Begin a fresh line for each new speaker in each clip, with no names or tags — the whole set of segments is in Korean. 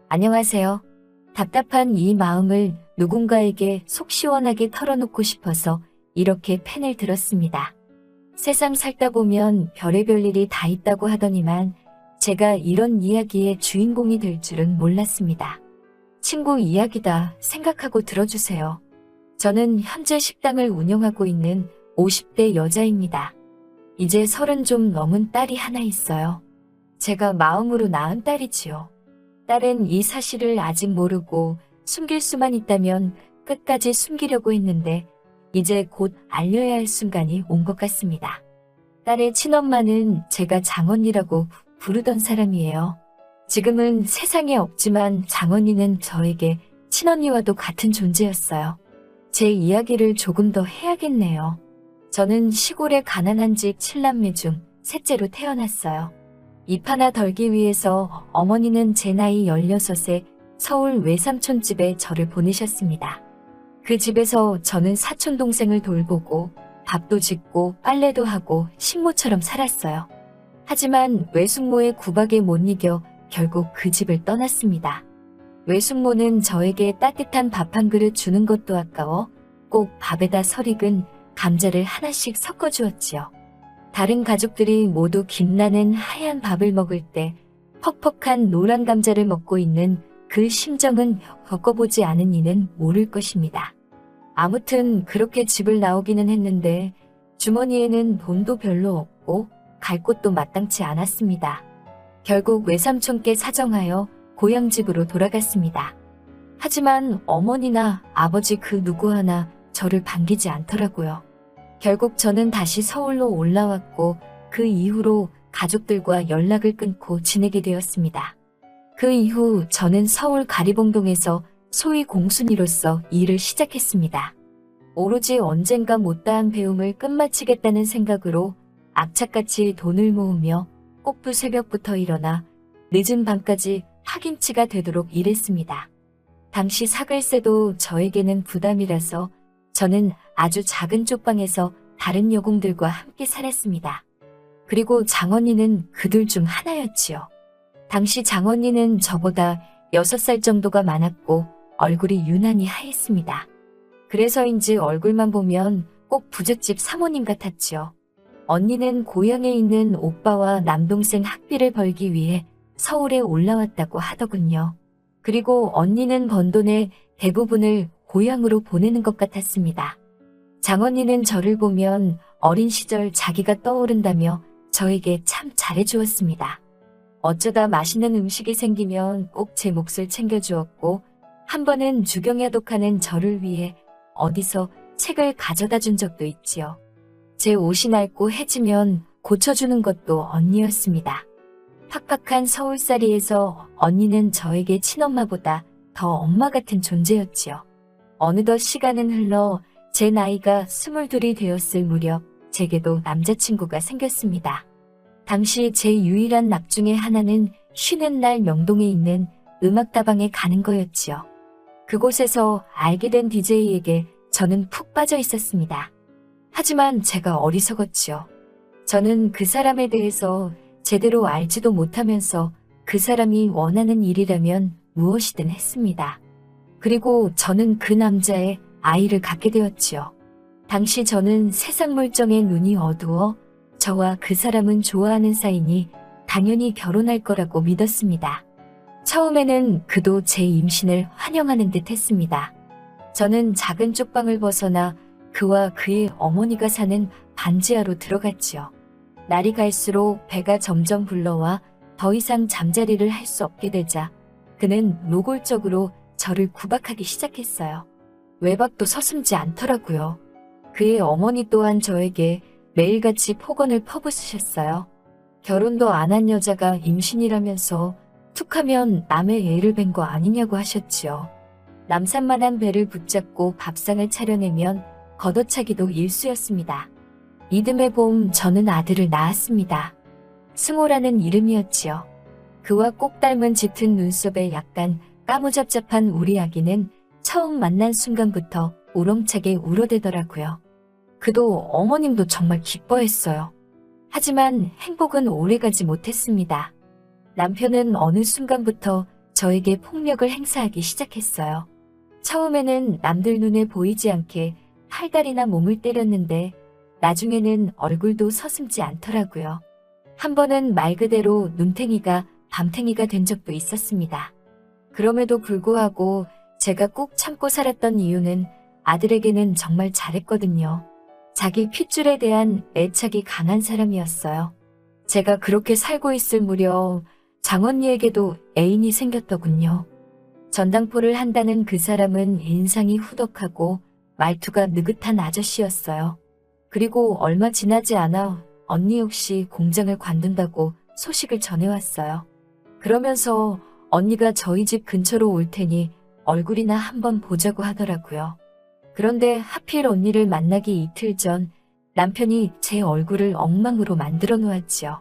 안녕하세요. 답답한 이 마음을 누군가에게 속 시원하게 털어놓고 싶어서 이렇게 펜을 들었습니다. 세상 살다 보면 별의별 일이 다 있다고 하더니만 제가 이런 이야기의 주인공이 될 줄은 몰랐습니다. 친구 이야기다 생각하고 들어주세요. 저는 현재 식당을 운영하고 있는 50대 여자입니다. 이제 30 좀 넘은 딸이 하나 있어요. 제가 마음으로 낳은 딸이지요. 딸은 이 사실을 아직 모르고 숨길 수만 있다면 끝까지 숨기려고 했는데 이제 곧 알려야 할 순간이 온 것 같습니다. 딸의 친엄마는 제가 장언니라고 부르던 사람이에요. 지금은 세상에 없지만 장언니는 저에게 친언니와도 같은 존재였어요. 제 이야기를 조금 더 해야겠네요. 저는 시골의 가난한 집 7남매 중 셋째로 태어났어요. 입 하나 덜기 위해서 어머니는 제 나이 16에 서울 외삼촌 집에 저를 보내셨습니다. 그 집에서 저는 사촌 동생을 돌보고 밥도 짓고 빨래도 하고 식모처럼 살았어요. 하지만 외숙모의 구박에 못 이겨 결국 그 집을 떠났습니다. 외숙모는 저에게 따뜻한 밥 한 그릇 주는 것도 아까워 꼭 밥에다 설익은 감자를 하나씩 섞어주었지요. 다른 가족들이 모두 김나는 하얀 밥을 먹을 때 퍽퍽한 노란 감자를 먹고 있는 그 심정은 겪어보지 않은 이는 모를 것입니다. 아무튼 그렇게 집을 나오기는 했는데 주머니에는 돈도 별로 없고 갈 곳도 마땅치 않았습니다. 결국 외삼촌께 사정하여 고향집으로 돌아갔습니다. 하지만 어머니나 아버지 그 누구 하나 저를 반기지 않더라고요. 결국 저는 다시 서울로 올라왔고 그 이후로 가족들과 연락을 끊고 지내게 되었습니다. 그 이후 저는 서울 가리봉동에서 소위 공순이로서 일을 시작했습니다. 오로지 언젠가 못다한 배움을 끝마치겠다는 생각으로 악착같이 돈을 모으며 꼭두 새벽부터 일어나 늦은 밤까지 파김치가 되도록 일했습니다. 당시 사글세도 저에게는 부담이라서 저는 아주 작은 쪽방에서 다른 여공들과 함께 살았습니다. 그리고 장언니는 그들 중 하나였지요. 당시 장언니는 저보다 6살 정도가 많았고 얼굴이 유난히 하였습니다. 그래서인지 얼굴만 보면 꼭 부잣집 사모님 같았지요. 언니는 고향에 있는 오빠와 남동생 학비를 벌기 위해 서울에 올라왔다고 하더군요. 그리고 언니는 번 돈의 대부분을 고향으로 보내는 것 같았습니다. 장언니는 저를 보면 어린 시절 자기가 떠오른다며 저에게 참 잘해주었습니다. 어쩌다 맛있는 음식이 생기면 꼭 제 몫을 챙겨주었고 한 번은 주경야독하는 저를 위해 어디서 책을 가져다 준 적도 있지요. 제 옷이 낡고 해지면 고쳐주는 것도 언니였습니다. 팍팍한 서울살이에서 언니는 저에게 친엄마보다 더 엄마 같은 존재였지요. 어느덧 시간은 흘러 제 나이가 22이 되었을 무렵 제게도 남자친구가 생겼습니다. 당시 제 유일한 낙 중에 하나는 쉬는 날 명동에 있는 음악다방에 가는 거였지요. 그곳에서 알게 된 DJ에게 저는 푹 빠져 있었습니다. 하지만 제가 어리석었지요. 저는 그 사람에 대해서 제대로 알지도 못하면서 그 사람이 원하는 일이라면 무엇이든 했습니다. 그리고 저는 그 남자의 아이를 갖게 되었지요. 당시 저는 세상 물정에 눈이 어두워 저와 그 사람은 좋아하는 사이니 당연히 결혼할 거라고 믿었습니다. 처음에는 그도 제 임신을 환영하는 듯 했습니다. 저는 작은 쪽방을 벗어나 그와 그의 어머니가 사는 반지하로 들어갔지요. 날이 갈수록 배가 점점 불러와 더 이상 잠자리를 할 수 없게 되자 그는 노골적으로 저를 구박하기 시작했어요. 외박도 서슴지 않더라고요. 그의 어머니 또한 저에게 매일같이 폭언을 퍼부으셨어요. 결혼도 안 한 여자가 임신이라면서 툭하면 남의 애를 뵌 거 아니냐고 하셨지요. 남산만한 배를 붙잡고 밥상을 차려내면 걷어차기도 일쑤였습니다. 이듬해 봄 저는 아들을 낳았습니다. 승호라는 이름이었지요. 그와 꼭 닮은 짙은 눈썹에 약간 까무잡잡한 우리 아기는 처음 만난 순간부터 우렁차게 울어대더라고요. 그도 어머님도 정말 기뻐했어요. 하지만 행복은 오래가지 못했습니다. 남편은 어느 순간부터 저에게 폭력을 행사하기 시작했어요. 처음에는 남들 눈에 보이지 않게 팔다리나 몸을 때렸는데 나중에는 얼굴도 서슴지 않더라고요. 한 번은 말 그대로 눈탱이가 밤탱이가 된 적도 있었습니다. 그럼에도 불구하고 제가 꾹 참고 살았던 이유는 아들에게는 정말 잘했거든요. 자기 핏줄에 대한 애착이 강한 사람이었어요. 제가 그렇게 살고 있을 무렵 장언니에게도 애인이 생겼더군요. 전당포를 한다는 그 사람은 인상이 후덕하고 말투가 느긋한 아저씨였어요. 그리고 얼마 지나지 않아 언니 역시 공장을 관둔다고 소식을 전해왔어요. 그러면서 언니가 저희 집 근처로 올 테니 얼굴이나 한번 보자고 하더라고요. 그런데 하필 언니를 만나기 이틀 전 남편이 제 얼굴을 엉망으로 만들어 놓았지요.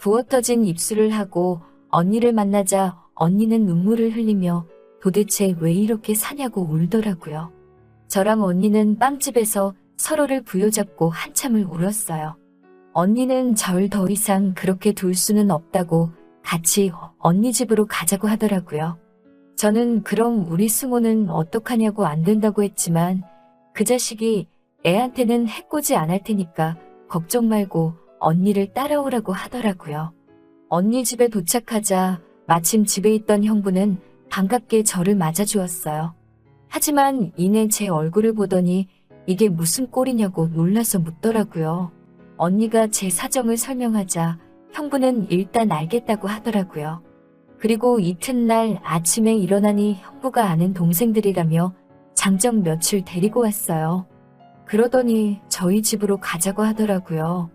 부어터진 입술을 하고 언니를 만나자 언니는 눈물을 흘리며 도대체 왜 이렇게 사냐고 울더라고요. 저랑 언니는 빵집에서 서로를 부여잡고 한참을 울었어요. 언니는 절 더 이상 그렇게 둘 수는 없다고 같이 언니 집으로 가자고 하더라고요. 저는 그럼 우리 승호는 어떡하냐고 안 된다고 했지만 그 자식이 애한테는 해코지 안 할 테니까 걱정 말고 언니를 따라오라고 하더라고요. 언니 집에 도착하자 마침 집에 있던 형부는 반갑게 저를 맞아주었어요. 하지만 이내 제 얼굴을 보더니 이게 무슨 꼴이냐고 놀라서 묻더라고요. 언니가 제 사정을 설명하자 형부는 일단 알겠다고 하더라고요. 그리고 이튿날 아침에 일어나니 형부가 아는 동생들이라며 장정 며칠 데리고 왔어요. 그러더니 저희 집으로 가자고 하더라고요.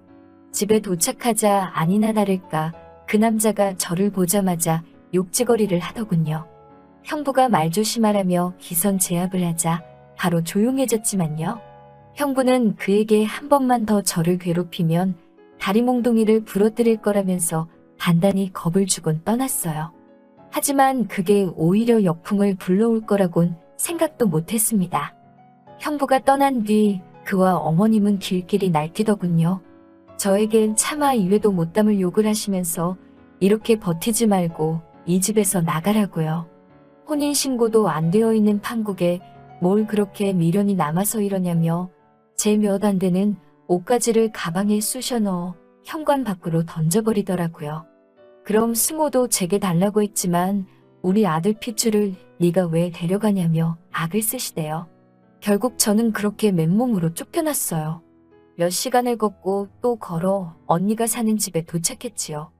집에 도착하자 아니나 다를까 그 남자가 저를 보자마자 욕지거리를 하더군요. 형부가 말 조심하라며 기선 제압을 하자 바로 조용해졌지만요. 형부는 그에게 한 번만 더 저를 괴롭히면 다리 몽둥이를 부러뜨릴 거라면서 단단히 겁을 주곤 떠났어요. 하지만 그게 오히려 역풍을 불러올 거라곤 생각도 못했습니다. 형부가 떠난 뒤 그와 어머님은 길길이 날뛰더군요. 저에겐 차마 입에도 못 담을 욕을 하시면서 이렇게 버티지 말고 이 집에서 나가라고요. 혼인신고도 안 되어 있는 판국에 뭘 그렇게 미련이 남아서 이러냐며 제 몇 안 되는 옷가지를 가방에 쑤셔 넣어 현관 밖으로 던져버리더라고요. 그럼 승호도 제게 달라고 했지만 우리 아들 핏줄을 네가 왜 데려가냐며 악을 쓰시대요. 결국 저는 그렇게 맨몸으로 쫓겨났어요. 몇 시간을 걷고 또 걸어 언니가 사는 집에 도착했지요.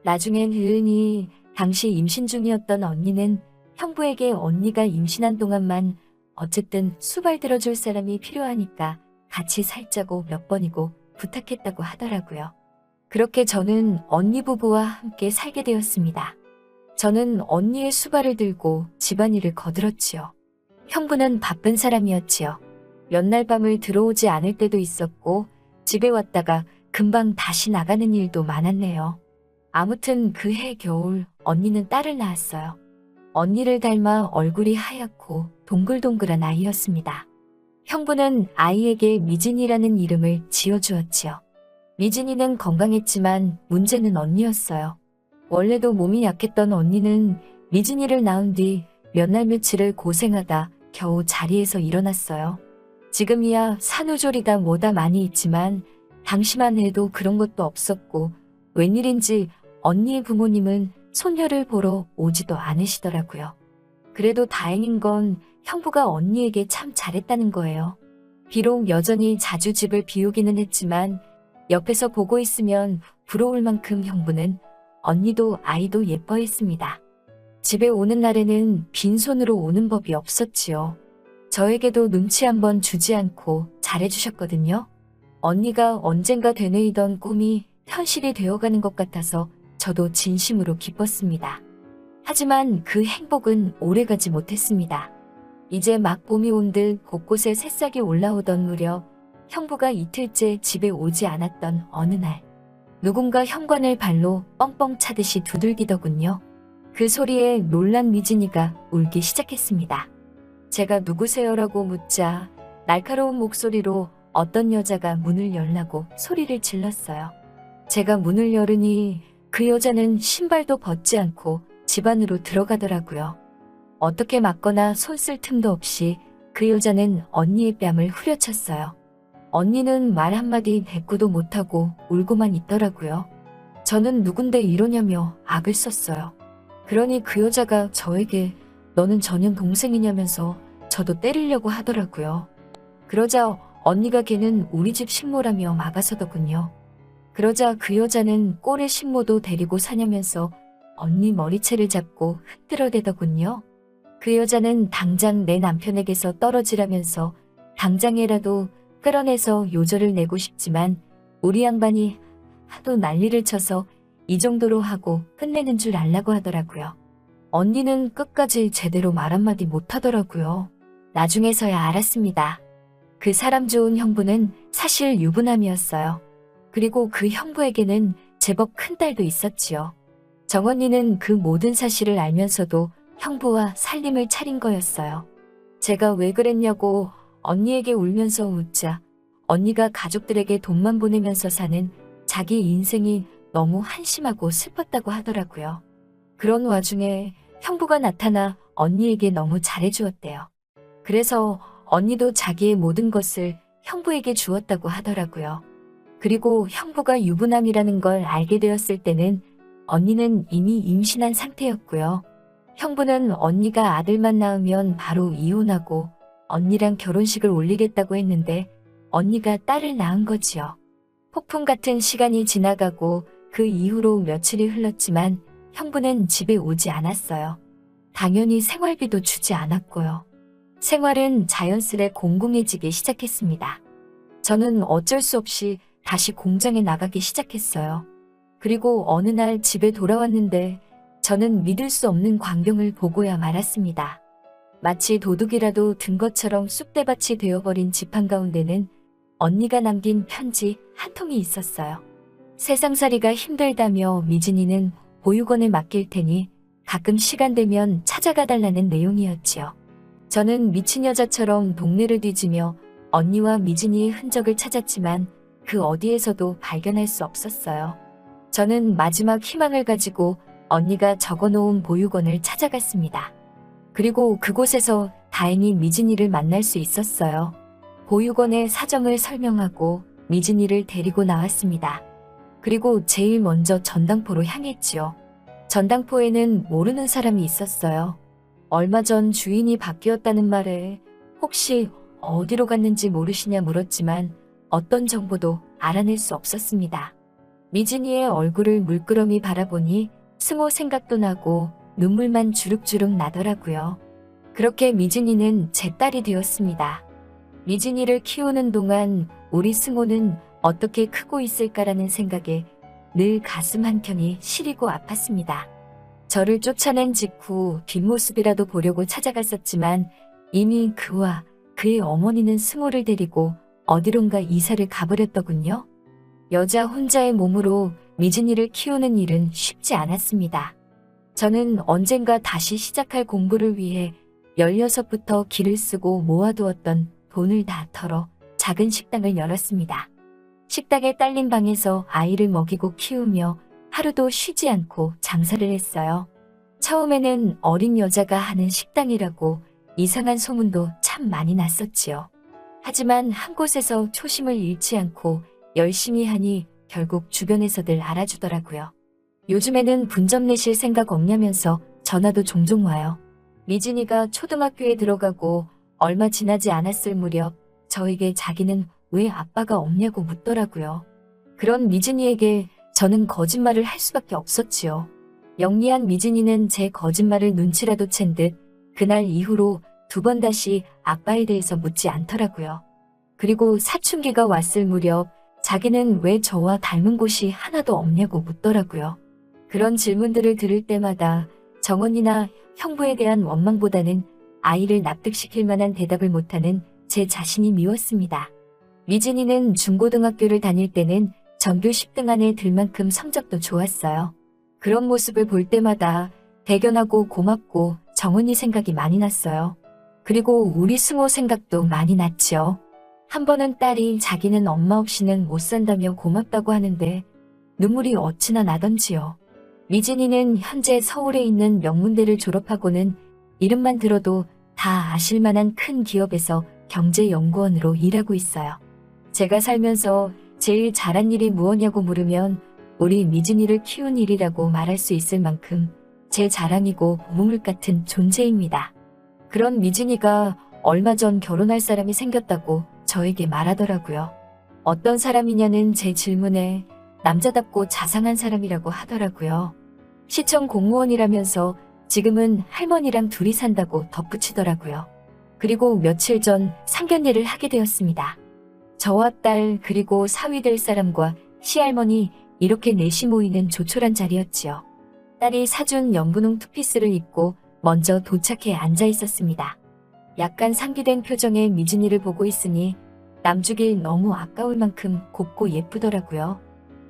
나중엔 으은이 당시 임신 중이었던 언니는 형부에게 언니가 임신한 동안만 어쨌든 수발 들어줄 사람이 필요하니까 같이 살자고 몇 번이고 부탁했다고 하더라고요. 그렇게 저는 언니 부부와 함께 살게 되었습니다. 저는 언니의 수발을 들고 집안일을 거들었지요. 형부는 바쁜 사람이었지요. 몇 날 밤을 들어오지 않을 때도 있었고 집에 왔다가 금방 다시 나가는 일도 많았네요. 아무튼 그해 겨울 언니는 딸을 낳았어요. 언니를 닮아 얼굴이 하얗고 동글동글한 아이였습니다. 형부는 아이에게 미진이라는 이름을 지어주었지요. 미진이는 건강했지만 문제는 언니였어요. 원래도 몸이 약했던 언니는 미진이를 낳은 뒤 몇 날 며칠을 고생하다 겨우 자리에서 일어났어요. 지금이야 산후조리가 뭐다 많이 있지만 당시만 해도 그런 것도 없었고 웬일인지 언니의 부모님은 손녀를 보러 오지도 않으시더라고요. 그래도 다행인 건 형부가 언니에게 참 잘했다는 거예요. 비록 여전히 자주 집을 비우기는 했지만 옆에서 보고 있으면 부러울 만큼 형부는 언니도 아이도 예뻐했습니다. 집에 오는 날에는 빈손으로 오는 법이 없었지요. 저에게도 눈치 한번 주지 않고 잘해주셨거든요. 언니가 언젠가 되뇌이던 꿈이 현실이 되어가는 것 같아서 저도 진심으로 기뻤습니다. 하지만 그 행복은 오래가지 못했습니다. 이제 막 봄이 온 듯 곳곳에 새싹이 올라오던 무렵 형부가 이틀째 집에 오지 않았던 어느 날 누군가 현관을 발로 뻥뻥 차듯이 두들기더군요. 그 소리에 놀란 미진이가 울기 시작했습니다. 제가 누구세요라고 묻자 날카로운 목소리로 어떤 여자가 문을 열라고 소리를 질렀어요. 제가 문을 열으니 그 여자는 신발도 벗지 않고 집 안으로 들어가더라고요. 어떻게 맞거나 손 쓸 틈도 없이 그 여자는 언니의 뺨을 후려쳤어요. 언니는 말 한마디 대꾸도 못하고 울고만 있더라고요. 저는 누군데 이러냐며 악을 썼어요. 그러니 그 여자가 저에게 너는 전현 동생이냐면서 저도 때리려고 하더라고요. 그러자 언니가 걔는 우리 집 식모라며 막아서더군요. 그러자 그 여자는 꼴의 식모도 데리고 사냐면서 언니 머리채를 잡고 흔들어대더군요. 그 여자는 당장 내 남편에게서 떨어지라면서 당장이라도 끌어내서 요절을 내고 싶지만 우리 양반이 하도 난리를 쳐서 이 정도로 하고 끝내는 줄 알라고 하더라고요. 언니는 끝까지 제대로 말 한마디 못하더라고요. 나중에서야 알았습니다. 그 사람 좋은 형부는 사실 유부남이었어요. 그리고 그 형부에게는 제법 큰 딸도 있었지요. 정언니는 그 모든 사실을 알면서도 형부와 살림을 차린 거였어요. 제가 왜 그랬냐고 언니에게 울면서 웃자 언니가 가족들에게 돈만 보내면서 사는 자기 인생이 너무 한심하고 슬펐다고 하더라고요. 그런 와중에 형부가 나타나 언니에게 너무 잘해주었대요. 그래서 언니도 자기의 모든 것을 형부에게 주었다고 하더라고요. 그리고 형부가 유부남이라는 걸 알게 되었을 때는 언니는 이미 임신한 상태였고요. 형부는 언니가 아들만 낳으면 바로 이혼하고 언니랑 결혼식을 올리겠다고 했는데 언니가 딸을 낳은 거지요. 폭풍 같은 시간이 지나가고 그 이후로 며칠이 흘렀지만 형부는 집에 오지 않았어요. 당연히 생활비도 주지 않았고요. 생활은 자연스레 공공해지기 시작했습니다. 저는 어쩔 수 없이 다시 공장에 나가기 시작했어요. 그리고 어느 날 집에 돌아왔는데 저는 믿을 수 없는 광경을 보고야 말았습니다. 마치 도둑이라도 든 것처럼 쑥대밭이 되어버린 집 한가운데는 언니가 남긴 편지 한 통이 있었어요. 세상살이가 힘들다며 미진이는 보육원에 맡길 테니 가끔 시간 되면 찾아가 달라는 내용이었지요. 저는 미친 여자처럼 동네를 뒤지며 언니와 미진이의 흔적을 찾았지만 그 어디에서도 발견할 수 없었어요. 저는 마지막 희망을 가지고 언니가 적어놓은 보육원을 찾아갔습니다. 그리고 그곳에서 다행히 미진이를 만날 수 있었어요. 보육원의 사정을 설명하고 미진이를 데리고 나왔습니다. 그리고 제일 먼저 전당포로 향했지요. 전당포에는 모르는 사람이 있었어요. 얼마 전 주인이 바뀌었다는 말에 혹시 어디로 갔는지 모르시냐 물었지만 어떤 정보도 알아낼 수 없었습니다. 미진이의 얼굴을 물끄러미 바라보니 승호 생각도 나고 눈물만 주룩주룩 나더라고요. 그렇게 미진이는 제 딸이 되었습니다. 미진이를 키우는 동안 우리 승호는 어떻게 크고 있을까라는 생각에 늘 가슴 한켠이 시리고 아팠습니다. 저를 쫓아낸 직후 뒷모습이라도 보려고 찾아갔었지만 이미 그와 그의 어머니는 승호를 데리고 어디론가 이사를 가버렸더군요. 여자 혼자의 몸으로 미진이를 키우는 일은 쉽지 않았습니다. 저는 언젠가 다시 시작할 공부를 위해 16부터 길을 쓰고 모아두었던 돈을 다 털어 작은 식당을 열었습니다. 식당에 딸린 방에서 아이를 먹이고 키우며 하루도 쉬지 않고 장사를 했어요. 처음에는 어린 여자가 하는 식당이라고 이상한 소문도 참 많이 났었지요. 하지만 한 곳에서 초심을 잃지 않고 열심히 하니 결국 주변에서들 알아주더라고요. 요즘에는 분점 내실 생각 없냐면서 전화도 종종 와요. 미진이가 초등학교에 들어가고 얼마 지나지 않았을 무렵 저에게 자기는 왜 아빠가 없냐고 묻더라고요. 그런 미진이에게 저는 거짓말을 할 수밖에 없었지요. 영리한 미진이는 제 거짓말을 눈치라도 챈 듯 그날 이후로 2번 다시 아빠에 대해서 묻지 않더라고요. 그리고 사춘기가 왔을 무렵 자기는 왜 저와 닮은 곳이 하나도 없냐고 묻더라고요. 그런 질문들을 들을 때마다 정언니나 형부에 대한 원망보다는 아이를 납득시킬 만한 대답을 못하는 제 자신이 미웠습니다. 미진이는 중고등학교를 다닐 때는 전교 10등 안에 들 만큼 성적도 좋았어요. 그런 모습을 볼 때마다 대견하고 고맙고 정언니 생각이 많이 났어요. 그리고 우리 승호 생각도 많이 났죠. 한 번은 딸이 자기는 엄마 없이는 못 산다며 고맙다고 하는데 눈물이 어찌나 나던지요. 미진이는 현재 서울에 있는 명문대를 졸업하고는 이름만 들어도 다 아실 만한 큰 기업에서 경제연구원으로 일하고 있어요. 제가 살면서 제일 잘한 일이 무엇냐고 물으면 우리 미진이를 키운 일이라고 말할 수 있을 만큼 제 자랑이고 보물 같은 존재입니다. 그런 미진이가 얼마 전 결혼할 사람이 생겼다고 저에게 말하더라고요. 어떤 사람이냐는 제 질문에 남자답고 자상한 사람이라고 하더라고요. 시청 공무원이라면서 지금은 할머니랑 둘이 산다고 덧붙이더라고요. 그리고 며칠 전 상견례를 하게 되었습니다. 저와 딸 그리고 사위 될 사람과 시할머니 이렇게 넷이 모이는 조촐한 자리였지요. 딸이 사준 연분홍 투피스를 입고 먼저 도착해 앉아 있었습니다. 약간 상기된 표정의 미진이를 보고 있으니 남주길 너무 아까울 만큼 곱고 예쁘더라고요.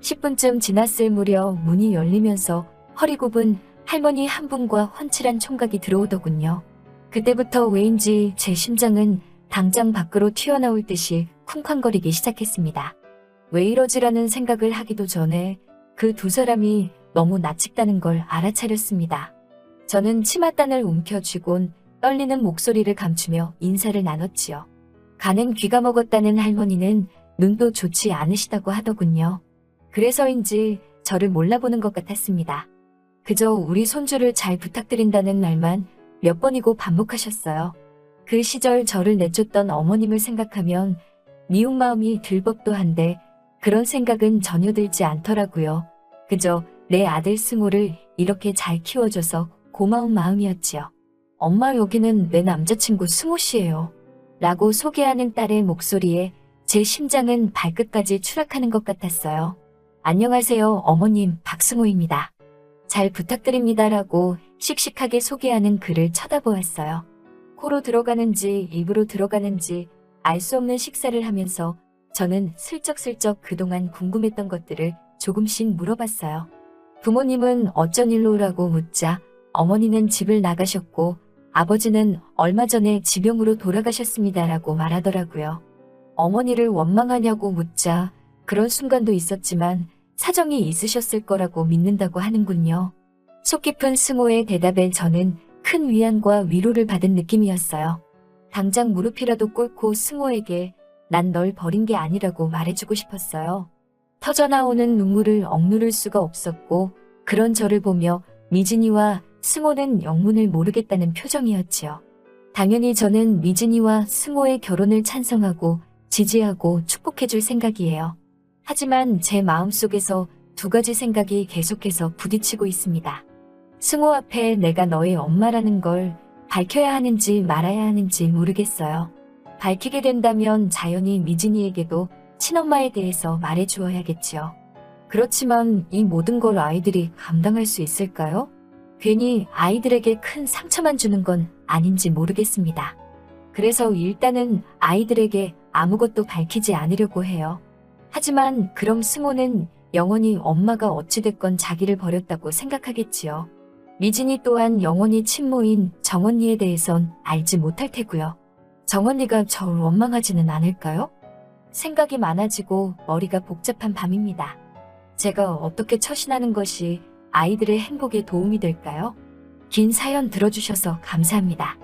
10분쯤 지났을 무렵 문이 열리면서 허리 굽은 할머니 한 분과 훤칠한 총각이 들어오더군요. 그때부터 왜인지 제 심장은 당장 밖으로 튀어나올 듯이 쿵쾅거리기 시작했습니다. 왜 이러지라는 생각을 하기도 전에 그 두 사람이 너무 낯익다는 걸 알아차렸습니다. 저는 치맛단을 움켜쥐곤 떨리는 목소리를 감추며 인사를 나눴지요. 가는 귀가 먹었다는 할머니는 눈도 좋지 않으시다고 하더군요. 그래서인지 저를 몰라보는 것 같았습니다. 그저 우리 손주를 잘 부탁드린다는 말만 몇 번이고 반복하셨어요. 그 시절 저를 내쫓던 어머님을 생각하면 미운 마음이 들 법도 한데 그런 생각은 전혀 들지 않더라고요. 그저 내 아들 승호를 이렇게 잘 키워줘서 고마운 마음이었지요. 엄마, 여기는 내 남자친구 승호 씨예요. 라고 소개하는 딸의 목소리에 제 심장은 발끝까지 추락하는 것 같았어요. 안녕하세요, 어머님, 박승호입니다. 잘 부탁드립니다라고 씩씩하게 소개하는 그를 쳐다보았어요. 코로 들어가는지 입으로 들어가는지 알 수 없는 식사를 하면서 저는 슬쩍슬쩍 그동안 궁금했던 것들을 조금씩 물어봤어요. 부모님은 어쩐 일로라고 묻자 어머니는 집을 나가셨고 아버지는 얼마 전에 지병으로 돌아가셨습니다라고 말하더라고요. 어머니를 원망하냐고 묻자 그런 순간도 있었지만 사정이 있으셨을 거라고 믿는다고 하는군요. 속 깊은 승호의 대답에 저는 큰 위안과 위로를 받은 느낌이었어요. 당장 무릎이라도 꿇고 승호에게 난 널 버린 게 아니라고 말해주고 싶었어요. 터져나오는 눈물을 억누를 수가 없었고 그런 저를 보며 미진이와 승호는 영문을 모르겠다는 표정이었지요. 당연히 저는 미진이와 승호의 결혼을 찬성하고 지지하고 축복해줄 생각이에요. 하지만 제 마음속에서 두 가지 생각이 계속해서 부딪히고 있습니다. 승호 앞에 내가 너의 엄마라는 걸 밝혀야 하는지 말아야 하는지 모르겠어요. 밝히게 된다면 자연히 미진이에게도 친엄마에 대해서 말해주어야겠지요. 그렇지만 이 모든 걸 아이들이 감당할 수 있을까요? 괜히 아이들에게 큰 상처만 주는 건 아닌지 모르겠습니다. 그래서 일단은 아이들에게 아무것도 밝히지 않으려고 해요. 하지만 그럼 승호는 영원히 엄마가 어찌됐건 자기를 버렸다고 생각하겠지요. 미진이 또한 영원히 친모인 정언니에 대해선 알지 못할 테고요. 정언니가 저를 원망하지는 않을까요? 생각이 많아지고 머리가 복잡한 밤입니다. 제가 어떻게 처신하는 것이 아이들의 행복에 도움이 될까요? 긴 사연 들어주셔서 감사합니다.